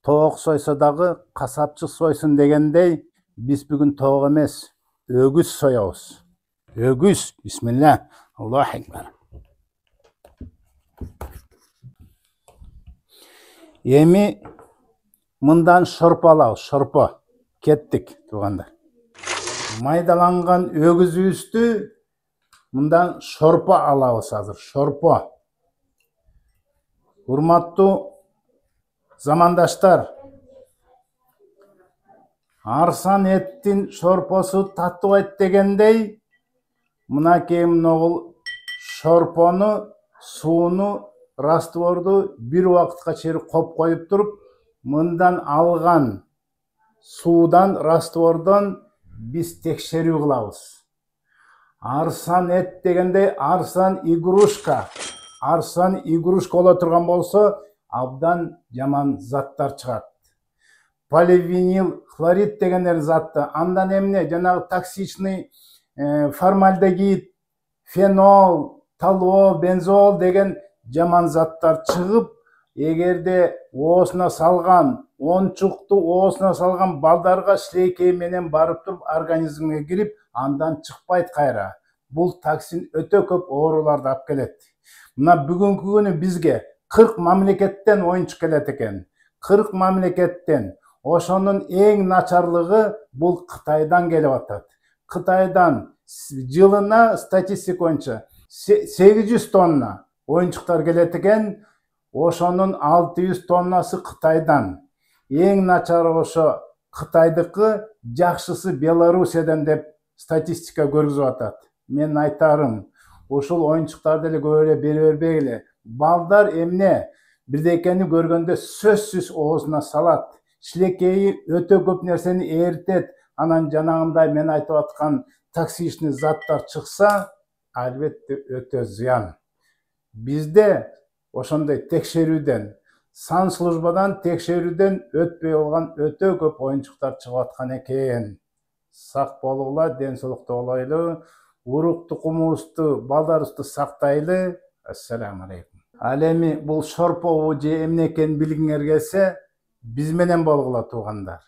Тоқ сойса дағы қасапчы сойсын дегендей, біз бүгін тоқ емес, өгіз соябыз. Өгіз, бисмилля, Аллаху акбар. Еми мындан шорпа алабыз, шорпа. Кеттік, туғандар. Майдаланған өгіз үсті мындан шорпа алабыз азыр, шорпа. Урматтуу замандаштар, арсан еттин шорпосу таттыбайт дегендей, мына кемин огул шорпону, сууну, растворду бир убакытка чейин коп коюп туруп, мындан алган суудан, раствордон биз текшерүү кылабыз. Арсан эт дегендей, арсан игрушка боло турган болсо, абдан жаман заттар чыгат. Поливинил хлорид деген затты, андан эмне жанагы токсичный формальдегид, фенол, толуол, бензол деген жаман заттар чыгып, эгерде оосуна салган, ончукту оосуна салган балдарга шилекей менен барып туруп организмге кирип, андан чыкпайт кайра. Бул токсин өтө көп ооруларды алып келет. Мына бүгүнкү күнү бизге 40 мамлекеттен оюнчук келет экен. 40 мамлекеттен. Ошонун эң начарлыгы бул Кытайдан келип атат. Кытайдан жылына статистика боюнча 800 тонна оюнчуктар келет экен. Ошонун 600 тоннасы Кытайдан. Эң начары ошо Кытайдыкы, жакшысы Белоруссиядан деп статистика көргүзүп атат. Мен айтарым, ошол оюнчуктарды эле көп эле бере бербегиле. Балдар эмне бирдекени көргөндө сөзсүз оозуна салат. Шилекейи өтө көп нерсени эритет. Анан жанагындай мен айтып аткан токсичный заттар чыкса, албетте өтө зыян. Бизде ошондой текшерүүдөн, сан службадан текшерүүдөн өтпөй алган өтө көп оюнчуктар чыгып аткан экен. Сак болгула, ден соолукта болойлу, урук тукумубузду, балдарыбызды сактайлы. Ассаламу алейкум. Ал эми бул шорпобу же эмне экенин билгиңер келсе, биз менен болгула, туугандар.